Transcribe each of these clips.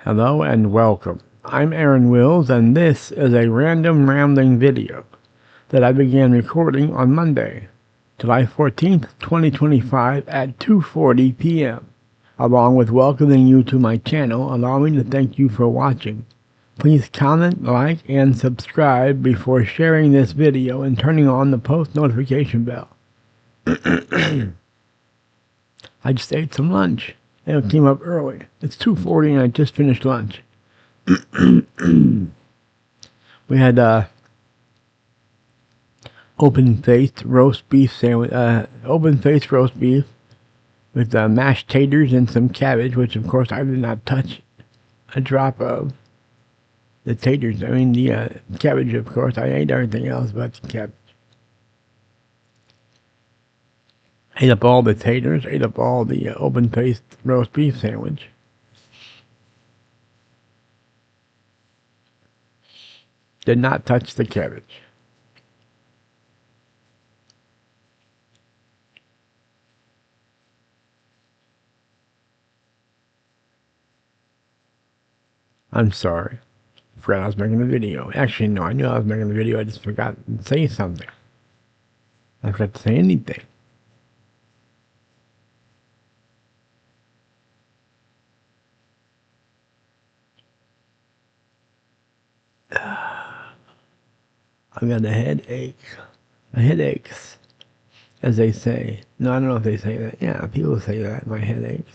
Hello and welcome. I'm Aaron Wills, and this is a random rambling video that I began recording on Monday, July 14th, 2025 at 2:40 p.m. Along with welcoming you to my channel, allow me to thank you for watching. Please comment, like, and subscribe before sharing this video and turning on the post notification bell. I just ate some lunch. It came up early. It's 2:40 and I just finished lunch. We had open-faced roast beef sandwich, open-faced roast beef with mashed taters and some cabbage, which of course I did not touch a drop of. The taters, I mean the cabbage, of course. I ate everything else but the cabbage. Ate up all the taters, ate up all the open-faced roast beef sandwich. Did not touch the cabbage. I'm sorry. Forgot I was making a video. Actually, no, I knew I was making a video. I just forgot to say something. I forgot to say anything. I got a headache. Headaches, as they say. No, I don't know if they say that. Yeah, people say that. My headaches.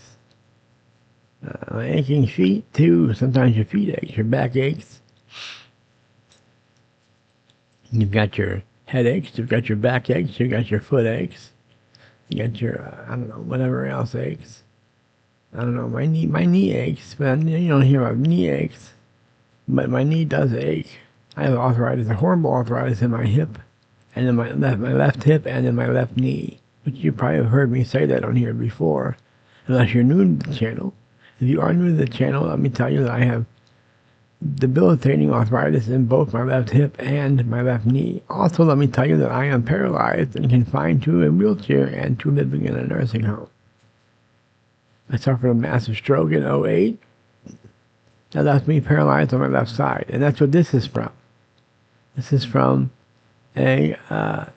My aching feet, too. Sometimes your feet aches, your back aches. You've got your headaches, you've got your back aches, you've got your foot aches. You got your, I don't know, whatever else aches. I don't know, my knee aches, but you don't hear about knee aches. But my knee does ache. I have arthritis, a horrible arthritis in my hip, and in my left hip, and in my left knee. Which you probably have heard me say that on here before, unless you're new to the channel. If you are new to the channel, let me tell you that I have debilitating arthritis in both my left hip and my left knee. Also, let me tell you that I am paralyzed and confined to a wheelchair and to living in a nursing home. I suffered a massive stroke in 2008. That left me paralyzed on my left side, and that's what this is from. This is from an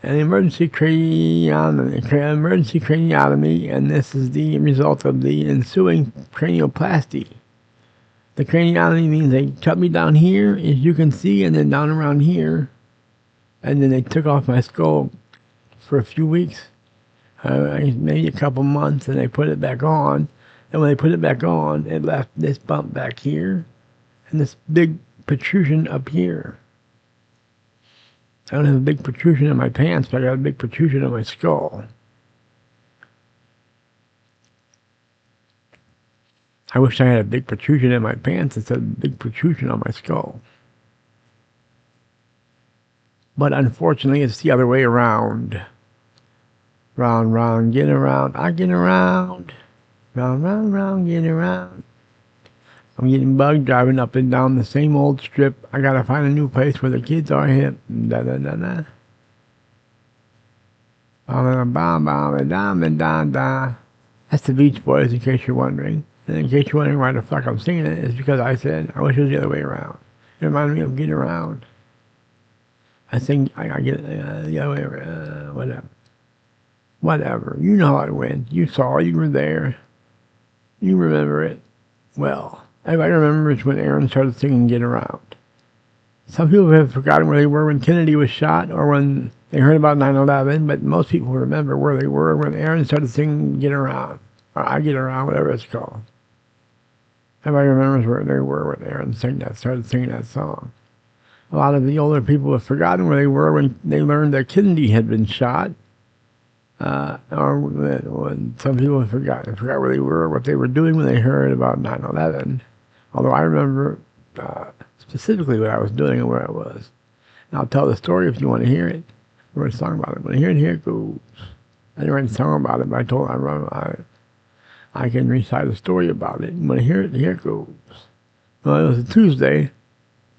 emergency craniotomy, and this is the result of the ensuing cranioplasty. The craniotomy means they cut me down here, as you can see, and then down around here, and then they took off my skull for a few weeks, maybe a couple months, and they put it back on. And when they put it back on, it left this bump back here and this big protrusion up here. I don't have a big protrusion in my pants, but I got a big protrusion in my skull. I wish I had a big protrusion in my pants instead of a big protrusion on my skull. But unfortunately, it's the other way around. Round, round, get around, I get around. Round, round, round, get around. I'm getting bugged driving up and down the same old strip. I gotta find a new place where the kids are hip. Da da da da. Ba ba ba da da da. That's the Beach Boys, in case you're wondering. And in case you're wondering why the fuck I'm singing it, it's because I said I wish it was the other way around. It reminded me of Get Around. I think I get the other way around. Whatever. Whatever. You know how it went. You saw it. You were there. You remember it. Well, everybody remembers when Aaron started singing Get Around. Some people have forgotten where they were when Kennedy was shot or when they heard about 9/11, but most people remember where they were when Aaron started singing Get Around. Or I Get Around, whatever it's called. Everybody remembers where they were when Aaron started singing that song. A lot of the older people have forgotten where they were when they learned that Kennedy had been shot. Or when some people forgot where they were, what they were doing when they heard about 9/11. Although I remember specifically what I was doing and where I was. And I'll tell the story if you want to hear it. I wrote a song about it. When I hear it, here it goes. I didn't write a song about it, but I told I can recite a story about it. And when I hear it, here it goes. Well, it was a Tuesday,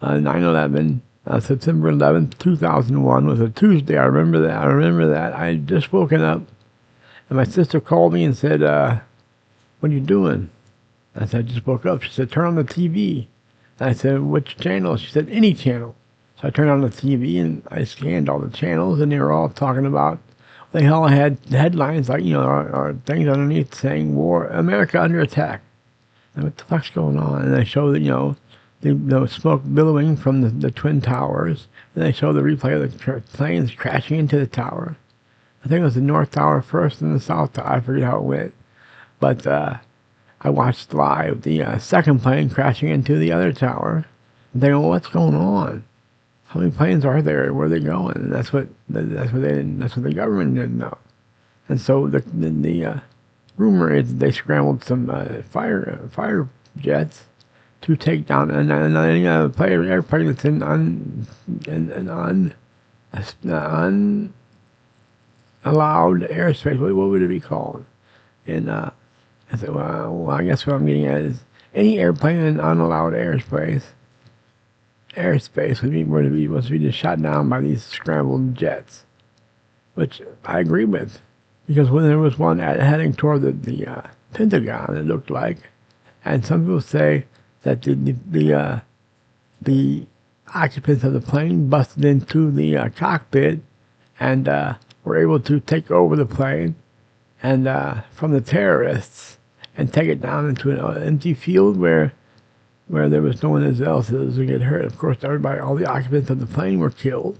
9/11. September 11th, 2001 was a Tuesday. I remember that. I had just woken up, and my sister called me and said, "What are you doing?" I said, I just woke up. She said, turn on the TV. And I said, which channel? She said, any channel. So I turned on the TV and I scanned all the channels, and they were all talking about, they all had headlines like, or things underneath saying, war, America under attack. And what the fuck's going on? And they show that, the smoke billowing from the Twin Towers. And they show the replay of the planes crashing into the tower. I think it was the North Tower first and the South Tower. I forget how it went. But I watched live the second plane crashing into the other tower. And thinking, well, what's going on? How many planes are there? Where are they going? And that's what the government didn't know. And so the rumor is they scrambled some fire jets to take down an airplane that's in unallowed airspace. What would it be called? And I said, well, I guess what I'm getting at is any airplane in unallowed airspace must be just shot down by these scrambled jets, which I agree with, because when there was one heading toward the Pentagon, it looked like, and some people say that the occupants of the plane busted into the cockpit and were able to take over the plane and from the terrorists and take it down into an empty field where there was no one else that was going to get hurt. Of course, all the occupants of the plane were killed,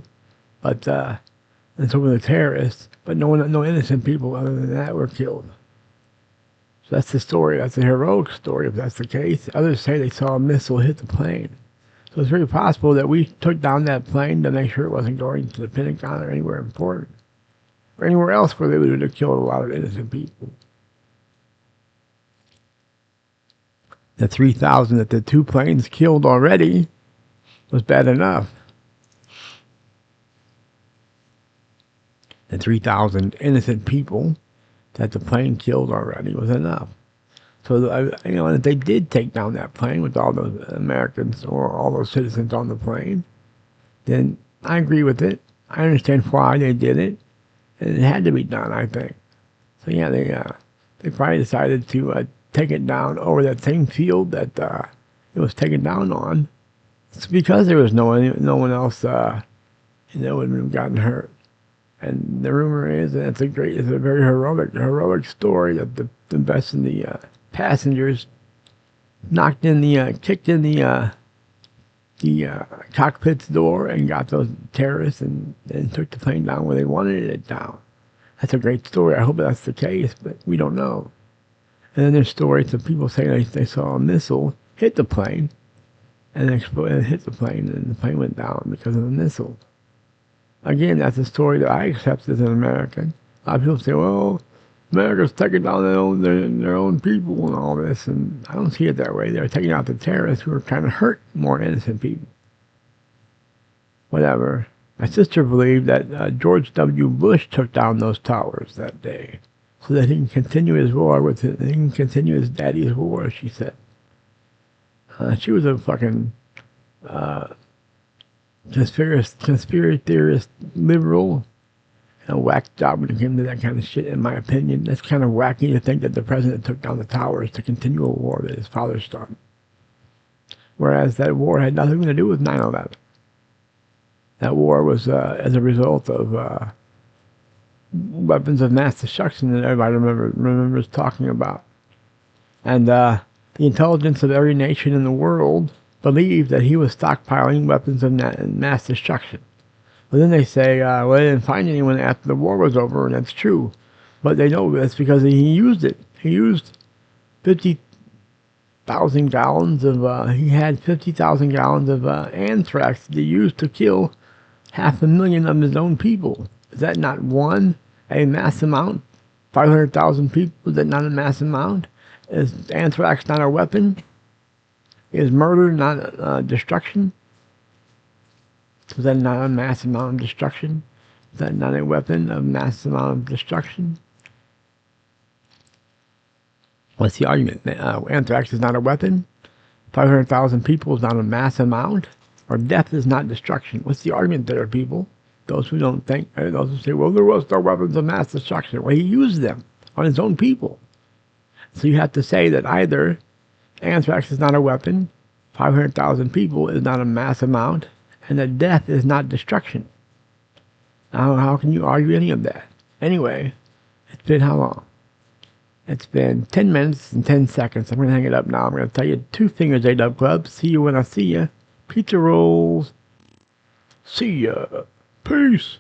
but and so were the terrorists. But no innocent people other than that were killed. So that's the story. That's a heroic story, if that's the case. Others say they saw a missile hit the plane. So it's very possible that we took down that plane to make sure it wasn't going to the Pentagon or anywhere important, or anywhere else where they would have killed a lot of innocent people. The 3,000 that the two planes killed already was bad enough. The 3,000 innocent people that the plane killed already was enough. So, if they did take down that plane with all those Americans or all those citizens on the plane, then I agree with it. I understand why they did it, and it had to be done, I think. So yeah, they probably decided to take it down over that same field that it was taken down on. It's because there was no one else that would have gotten hurt. And the rumor is that it's a very heroic story that the best in the passengers kicked in the cockpit's door and got those terrorists and took the plane down where they wanted it down. That's a great story. I hope that's the case, but we don't know. And then there's stories of people saying they saw a missile hit the plane and hit the plane, and the plane went down because of the missile. Again, that's a story that I accept as an American. A lot of people say, well, America's taking down their own people and all this, and I don't see it that way. They're taking out the terrorists who are trying to hurt more innocent people. Whatever. My sister believed that George W. Bush took down those towers that day so that he can continue his war he can continue his daddy's war, she said. She was a fucking conspiracy theorist, liberal, and a whack job when it came to that kind of shit, in my opinion. That's kind of wacky to think that the president took down the towers to continue a war that his father started. Whereas that war had nothing to do with 9/11. That war was as a result of weapons of mass destruction that everybody remembers talking about. And the intelligence of every nation in the world believed that he was stockpiling weapons of mass destruction. But then they say, well, they didn't find anyone after the war was over, and that's true. But they know that's because he used it. He used 50,000 gallons of, he had 50,000 gallons of anthrax that he used to kill 500,000 of his own people. Is that not a mass amount? 500,000 people, is that not a mass amount? Is anthrax not a weapon? Is murder not destruction? Is that not a mass amount of destruction? Is that not a weapon of mass amount of destruction? What's the argument? Anthrax is not a weapon? 500,000 people is not a mass amount? Or death is not destruction? What's the argument there, people? Those who don't think, those who say, well, there was no weapons of mass destruction. Well, he used them on his own people. So you have to say that either Anthrax is not a weapon. 500,000 people is not a mass amount. And that death is not destruction. Now, how can you argue any of that? Anyway, it's been how long? It's been 10 minutes and 10 seconds. I'm going to hang it up now. I'm going to tell you 2 fingers, A-Dub Club. See you when I see you. Pizza rolls. See ya. Peace.